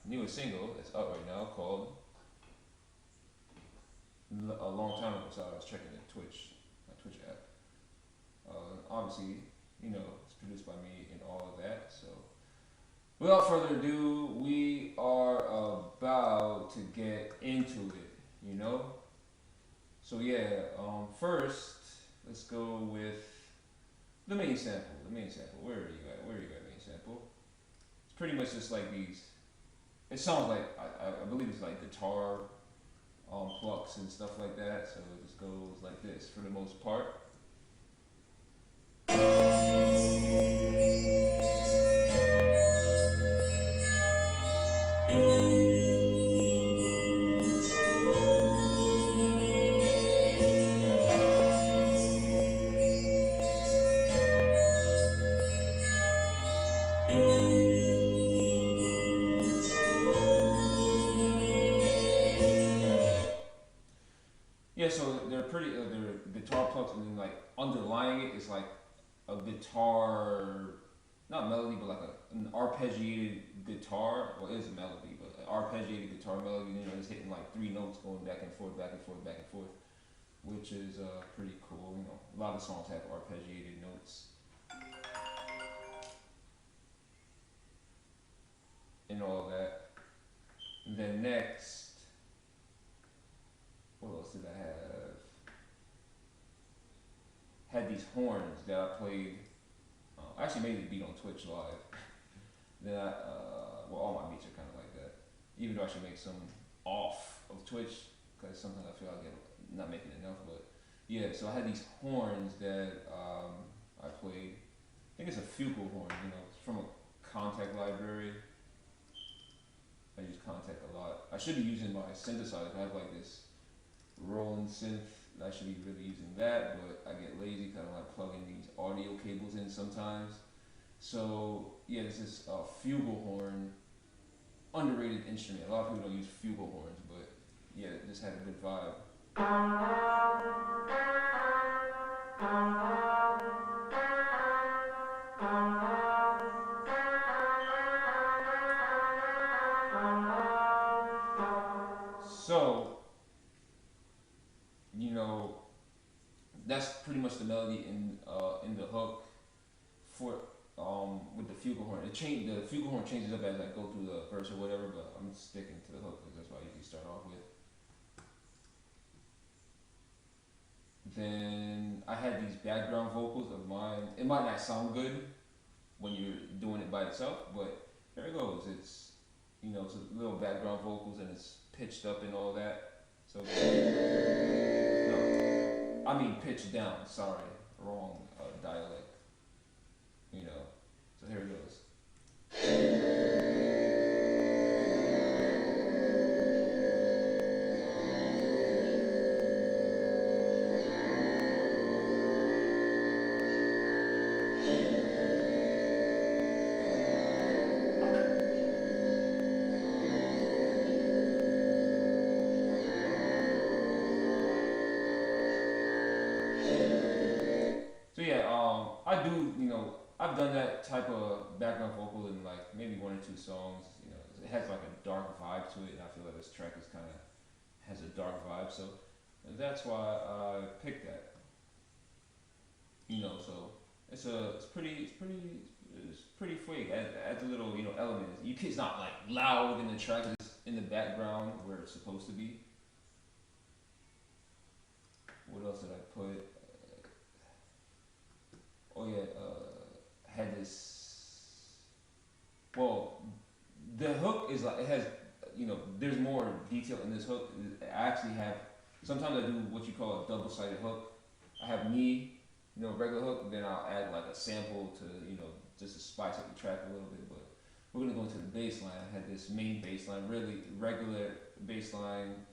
newest single that's up right now called a long time ago. So I was checking the my Twitch app. Obviously, it's produced by me and all of that. So without further ado, we are about to get into it. You know. So yeah. First, let's go with the main sample. The main sample. Where are you at? Where are you at, main sample? It's pretty much just like these. It sounds like I believe it's like guitar plucks and stuff like that. So it just goes like this for the most part. Yeah, so they're guitar plucks, and then like underlying it is like a guitar, not melody, but like an arpeggiated guitar. Well, it is a melody, but an arpeggiated guitar melody. It's hitting like three notes going back and forth, back and forth, back and forth, which is pretty cool. A lot of songs have arpeggiated notes and all that. And then next, what else did I have? Had these horns that I played. I actually made the beat on Twitch live. Then all my beats are kind of like that. Even though I should make some off of Twitch, because sometimes I feel like I'm not making enough. But yeah, so I had these horns that I played. I think it's a Fugal horn. It's from a contact library. I use contact a lot. I should be using my synthesizer. I have like this Roland synth. I should be really using that, but I get lazy because I like plugging these audio cables in sometimes. So yeah, this is a Fugal horn, underrated instrument. A lot of people don't use Fugal horns, but yeah, it just had a good vibe. So, you know, that's pretty much the melody in the hook for with the Fugal horn. The Fugal horn changes up as I go through the verse or whatever, but I'm sticking to the hook because that's what I usually start off with. Then I had these background vocals of mine. It might not sound good when you're doing it by itself, but there it goes. It's a little background vocals and it's pitched up and all that. So no, I mean pitched down. Sorry, wrong dialect. You know. So here it goes. So yeah, I do. I've done that type of background vocal in like maybe one or two songs. It has like a dark vibe to it, and I feel like this track is kind of has a dark vibe. So that's why I picked that. So it's pretty fake. Add the little elements. It's not like loud in the track. It's in the background where it's supposed to be. What else did I put? Oh yeah, had this. Well, the hook is like it has. There's more detail in this hook. I actually have. Sometimes I do what you call a double-sided hook. I have me, regular hook. Then I'll add like a sample to just to spice up the track a little bit. But we're gonna go into the bass line. I had this main bass line, really regular bass line.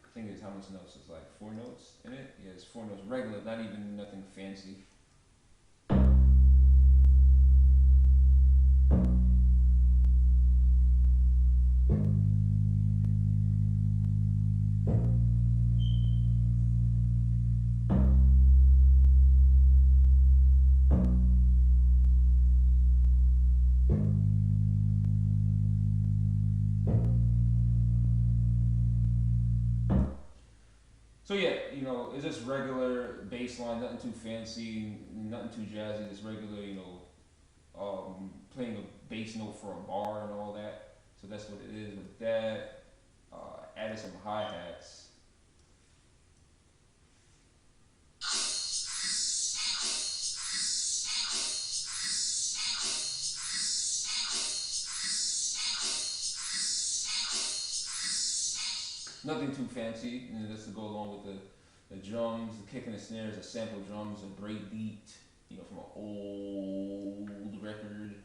I think it's how much notes? It's like 4 notes in it. Yeah, it's 4 notes, regular, not even nothing fancy. So yeah, it's just regular bass line, nothing too fancy, nothing too jazzy. Just regular, playing a bass note for a bar and all that. So that's what it is with that. Added some hi hats. Nothing too fancy, just to go along with the drums, the kick and the snares, the sample drums, a break beat, from an old record.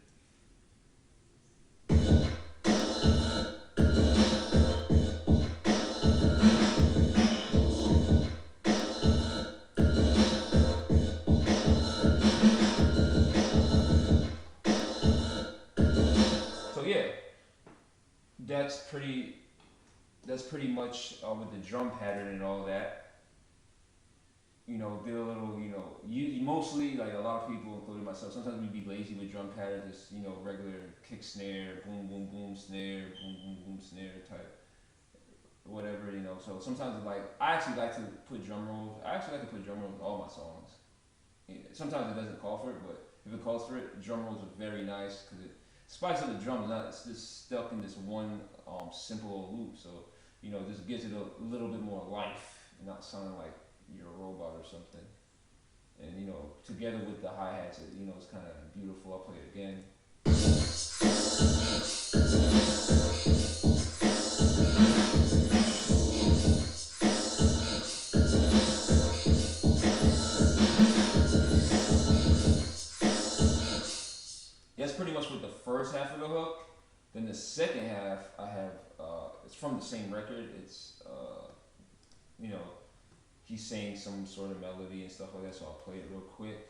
So yeah, that's pretty. That's pretty much with the drum pattern and all that. Did a little, you mostly like a lot of people, including myself. Sometimes we be lazy with drum patterns, just regular kick snare, boom boom boom snare, boom boom boom snare type, whatever. So sometimes like I actually like to put drum rolls. I actually like to put drum rolls in all my songs. Sometimes it doesn't call for it, but if it calls for it, drum rolls are very nice because it spices up the drums. Not it's just stuck in this one simple loop. So this gives it a little bit more life, and not sounding like you're a robot or something. And together with the hi hats, it's kind of beautiful. I'll play it again. That's pretty much with the first half of the hook. Then the second half, I have it's from the same record. It's you know he's saying some sort of melody and stuff like that. So I'll play it real quick.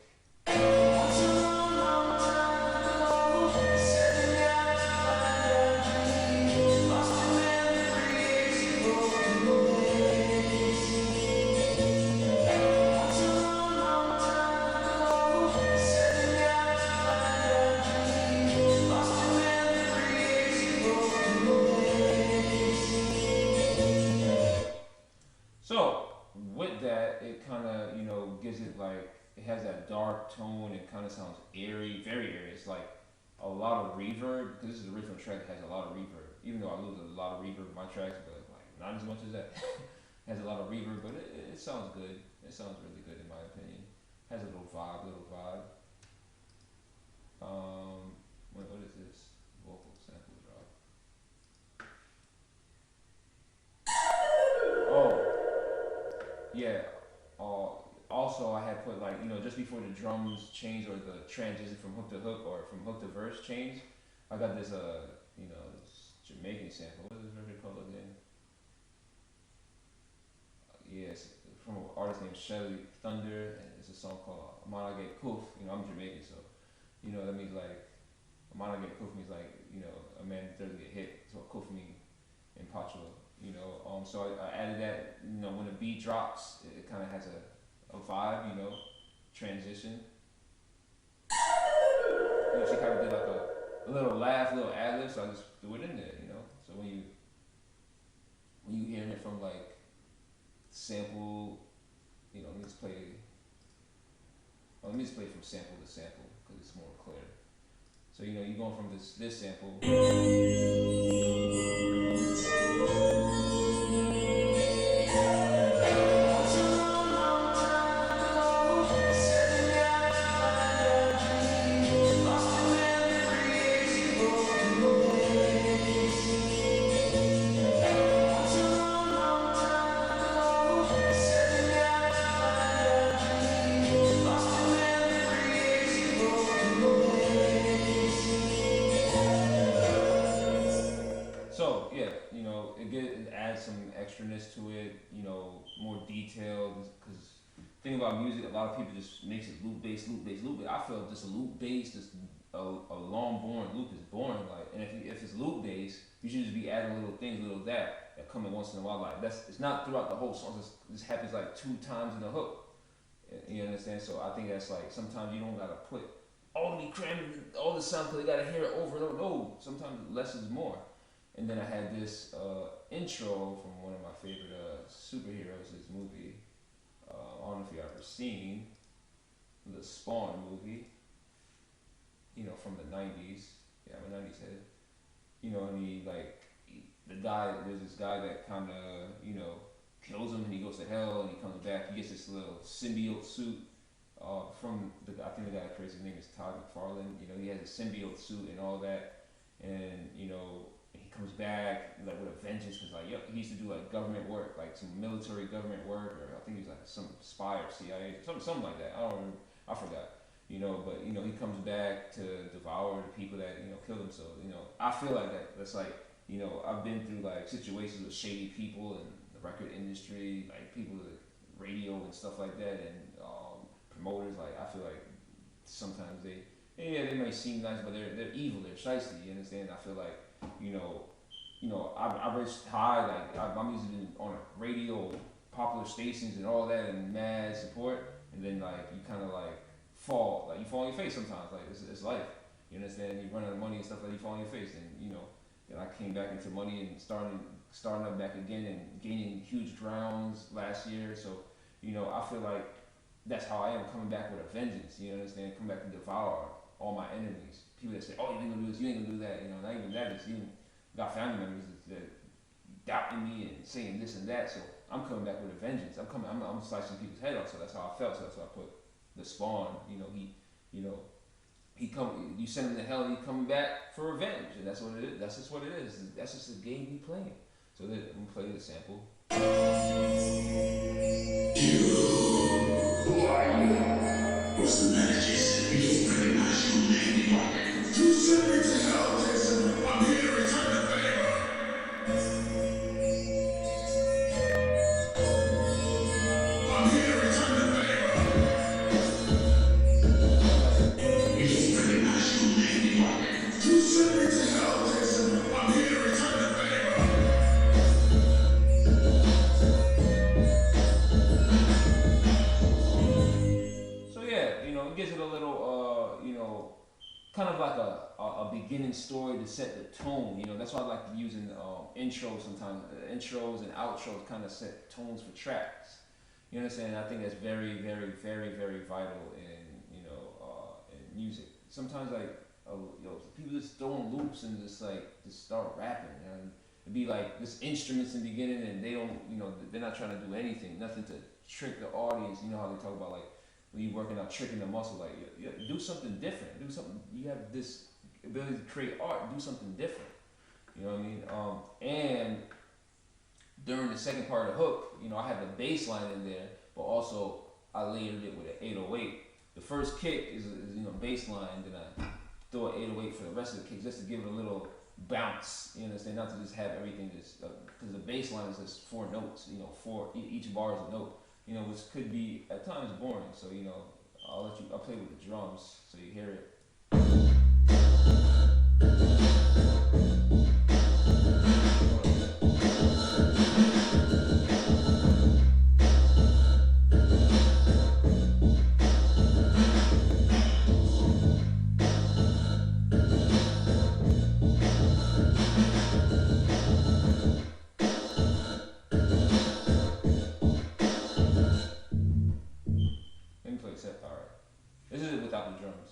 So with that, it kind of gives it like it has that dark tone. It kind of sounds airy, very airy. It's like a lot of reverb because this is the original track that has a lot of reverb. Even though I lose a lot of reverb in my tracks, but like not as much as that. Has a lot of reverb, but it sounds good. It sounds really good in my opinion. Has a little vibe, what is this? Vocal sample drop. Oh, yeah. Uh, Also, I had put like just before the drums change or the transition from hook to hook or from hook to verse change, I got this this Jamaican sample. What is this record called again? Yes, from an artist named Shelly Thunder, and it's a song called "Amana Get Koof." I'm Jamaican, so that means like Amana Get Koof means like a man doesn't get hit. So Koof means in Patois. So I added that. When the beat drops, it kind of has a vibe. Transition. She kind of did like a little laugh, a little ad lib, so I just threw it in there. So when you hearing it from like sample, let me just play. Well, let me just play from sample to sample because it's more clear. So you're going from this sample. So yeah, it adds some extraness to it. More detail because thing about music, a lot of people just makes it loop bass, loop bass, loop bass. I feel just a loop bass, just a long boring loop is boring. Like, and if it's loop bass, you should just be adding little things, little that come in once in a while. Like it's not throughout the whole song. This happens like 2 times in the hook. You understand? So I think that's like sometimes you don't gotta put all the cramming all the sound because you gotta hear it over and over. No, sometimes less is more. And then I had this intro from one of my favorite superheroes, this movie. I don't know if you've ever seen the Spawn movie, from the 90s. Yeah, I'm a 90s head. And the guy, there's this guy that kind of, kills him and he goes to hell and he comes back. He gets this little symbiote suit I think the guy that creates his name is Todd McFarlane. He has a symbiote suit and all that. And, he comes back like with a vengeance because he used to do like government work, like some military government work, or I think he was like some spy or CIA, something like that. I don't remember. I forgot. But he comes back to devour the people that killed him. So I feel like that's like I've been through like situations with shady people in the record industry, like people with radio and stuff like that, and promoters. Like I feel like sometimes they may seem nice, but they're evil. They're shiesty. You understand? I feel like I reached high. Like my music been on radio, popular stations, and all that, and mad support. And then like you kind of like fall, like you fall on your face sometimes. Like it's life. You understand? You run out of money and stuff like you fall on your face, and then I came back into money and starting up back again and gaining huge grounds last year. So I feel like that's how I am, coming back with a vengeance. You understand? Come back and devour all my enemies. People that say, "Oh, you ain't gonna do this, you ain't gonna do that." Not even that. It's even got family members that doubting me and saying this and that. So I'm coming back with a vengeance. I'm slicing people's head off. So that's how I felt. So that's why I put the Spawn. You send him to hell and he's coming back for revenge. And that's what it is. That's just what it is. That's just the game we playing. So I'm gonna play the sample. Who are you? What's the matter, Jason? You don't recognize your name. You sent me to hell, Jason. I'm here to return the favor. I'm here to return the favor. You don't recognize your name. You sent me to hell, Jason. I'm here to return the favor. So yeah, it gives it a little, kind of like a beginning story to set the tone. That's why I like using intros sometimes. Intros and outros kind of set tones for tracks. You understand? I think that's very, very, very, very vital in music. Sometimes people just throwing loops and just start rapping. It'd be like this instruments in the beginning and they don't, they're not trying to do anything, nothing to trick the audience. You know how they talk about like when you're working out tricking the muscle, like do something different. Do something. You have this ability to create art. Do something different. You know what I mean? And during the second part of the hook, I had the bass line in there, but also I layered it with an 808. The first kick is bass line, then I throw an 808 for the rest of the kicks just to give it a little bounce. You understand? Not to just have everything just because the bass line is just 4 notes. Each bar is a note. Which could be at times boring. So I'll play with the drums so you hear it. Let me play set. All right. This is it without the drums.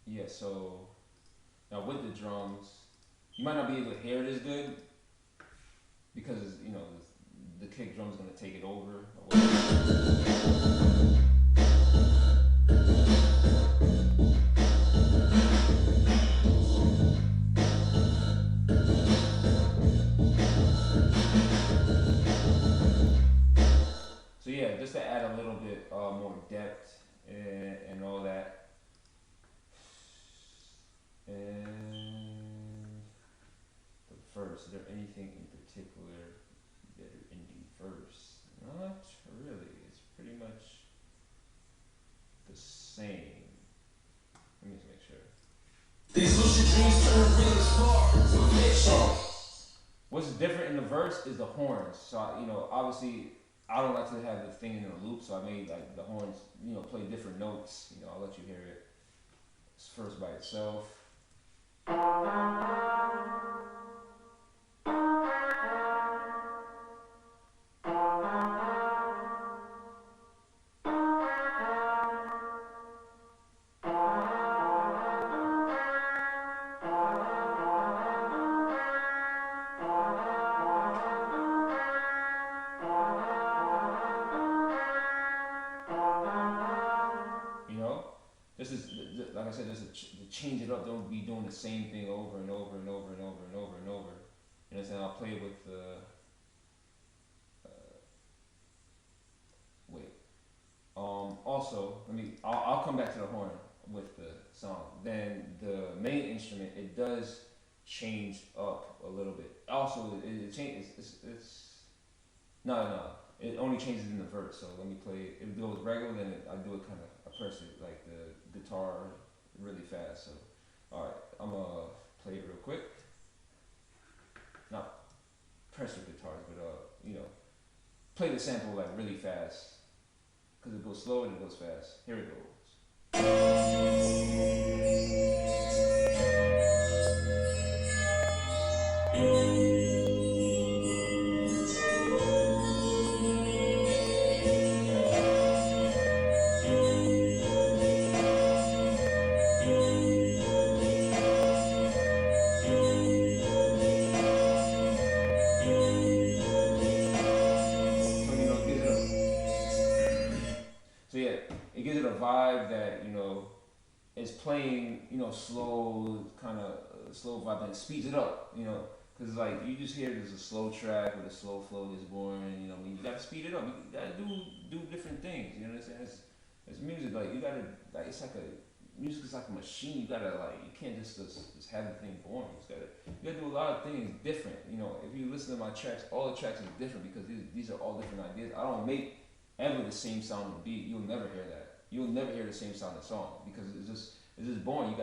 Yeah, so now with the drums, you might not be able to hear it as good because the kick drum's gonna take it over. So yeah, just to add a little bit more depth and all that. And the verse, is there anything in particular better in the verse? Not really. It's pretty much the same. What's different in the verse is the horns. So obviously, I don't like to have the thing in a loop, so I made like the horns, play different notes. I'll let you hear it first by itself. This is like I said. This is to change it up. Don't be doing the same thing over and over and over and over and over and over. You know what I'm saying? I'll play it with the. Wait. Also, I'll come back to the horn with the song. Then the main instrument, it does change up a little bit. Also, it changes. No. It only changes in the verse. So let me play it. If it goes regular, then I do it kind of. I press it like the guitar really fast. So, all right, I'm gonna play it real quick. Not press the guitars, but play the sample like really fast. Cause it goes slow and it goes fast. Here it goes. It gives it a vibe that is playing slow, kind of slow vibe, and it speeds it up, because like you just hear there's a slow track with a slow flow that's boring, you gotta speed it up, you gotta do different things, you know what I'm saying? It's music, like you gotta, like it's like music is like a machine, you gotta you can't just have the thing boring, you gotta do a lot of things different, if you listen to my tracks, all the tracks are different because these are all different ideas. I don't make ever the same sound of the beat. You'll never hear that. You'll never hear the same sound of the song because it's just boring.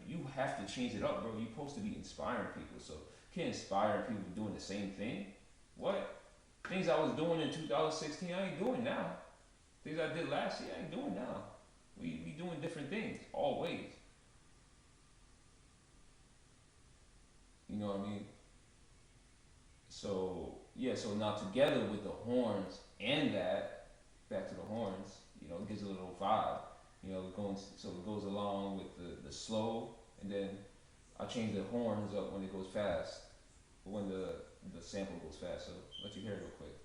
You have to change it up, bro. You're supposed to be inspiring people, so you can't inspire people doing the same thing. What? Things I was doing in 2016, I ain't doing now. Things I did last year, I ain't doing now. We doing different things, always. You know what I mean? So now together with the horns and that, back to the horns, it gives a little vibe. It goes along with the slow, and then I change the horns up when it goes fast, when the sample goes fast. So let you hear it real quick.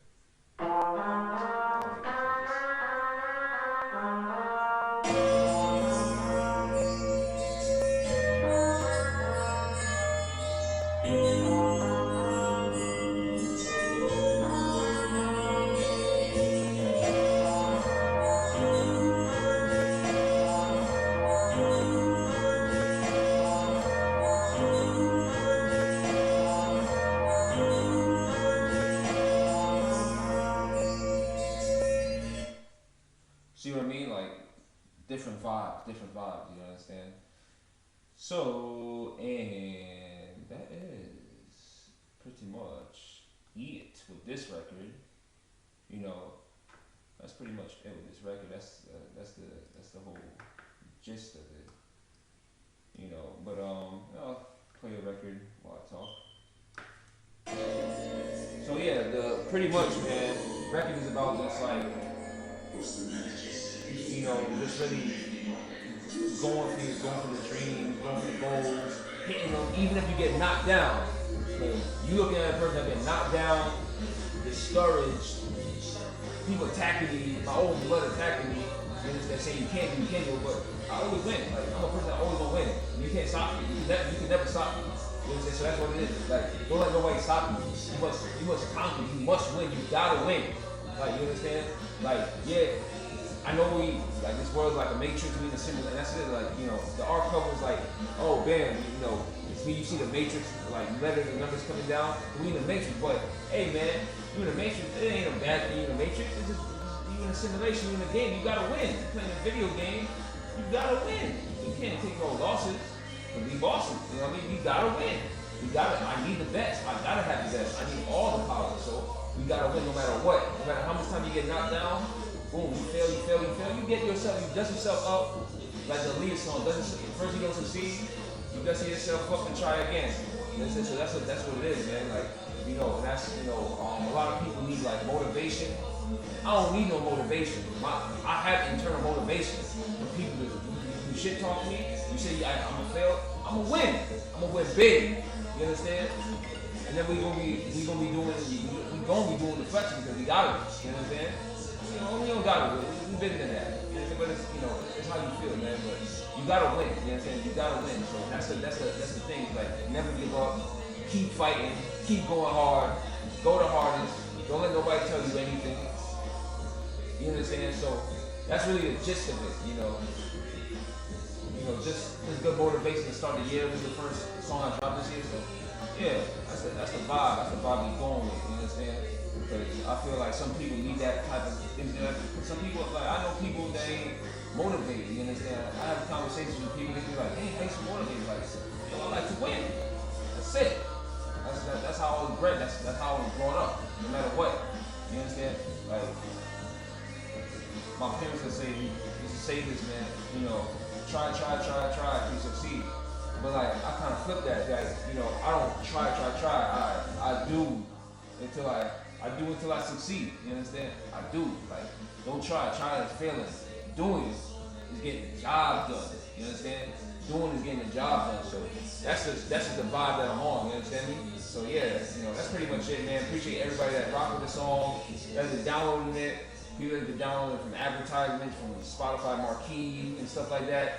See what I mean? Like different vibes, you understand? So, and that is pretty much it with this record. That's pretty much it with this record. That's the whole gist of it. But I'll play a record while I talk. So yeah, pretty much, man, record is about just like just really going for the dreams, going for the goals, hitting them, even if you get knocked down. Like, you looking at a person that get knocked down, discouraged, people attacking me, my old blood attacking me, they're saying you can't do it, but I always win. Like, I'm a person that always gonna win. You can't stop me. You can never stop me. You know what I'm saying? So that's what it is. Like, don't let nobody stop you. You must conquer. You must win. You gotta win. Like, you understand? Like, yeah. I know this world's like a matrix, we in a simulation, and that's it, the art cover is like, oh, bam, it's when you see the matrix, like, letters and numbers coming down, we in the matrix, but, hey, man, you in the matrix, it ain't a bad thing, you in the matrix, it's just, you in a simulation, you in a game, you gotta win, you're playing a video game, you gotta win, you can't take no losses, to be bosses. You know what I mean? We gotta win. I need the best. I gotta have the best. I need all the power. So we gotta win no matter what. No matter how much time you get knocked down, boom, you fail. You get yourself, you dust yourself up. Like the lead song, first you don't succeed, you dust yourself up and try again. You know, so that's what it is, man. Like, a lot of people need like motivation. I don't need no motivation. I have internal motivation. When people do shit talk to me, you say I'm gonna fail, I'm gonna win. I'm gonna win big. You understand? And then we gonna be doing the flexion because we got it. You know what I'm saying? We don't got it. We've been in that. You know, but it's how you feel, man. But you gotta win. You know what I'm saying? You gotta win. So that's the thing. Like, never give up. Keep fighting. Keep going hard. Go the hardest. Don't let nobody tell you anything. You understand? So that's really the gist of it. Just good motivation to start the year. This is the first song I dropped this year. So yeah, that's the vibe. That's the vibe we're going with. You understand? Because I feel like some people need that type of thing. Some people, like, I know people that ain't motivated. You understand? I have conversations with people that be like, hey, how you motivated? Like, I like to win. That's it. That's how I was bred. That's how I was brought up. No matter what. You understand? Like, my parents would say, used to say this, man. Try to succeed. But like, I kind of flip that. Like, I don't try. I do until I succeed. You understand? I do. Like, don't try. Trying is failing. Doing is getting the job done. You understand? Doing is getting the job done. So that's just the vibe that I'm on. You understand me? So yeah, that's pretty much it, man. Appreciate everybody that rocked with the song, that is downloading it, people that are downloading it from advertisements, from Spotify marquee and stuff like that,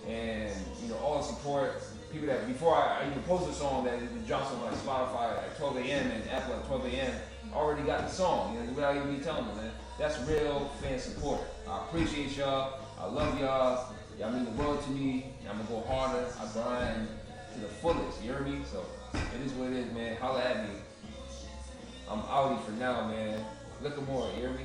and all the support. People that before I even post a song that drops on like Spotify at 12 a.m. and Apple at 12 a.m. already got the song. Without even me telling them, man. That's real fan support. I appreciate y'all. I love y'all. Y'all mean the world to me. I'm gonna go harder. I grind to the fullest. You hear me? So it is what it is, man. Holla at me. I'm outie for now, man. Look more. You hear me?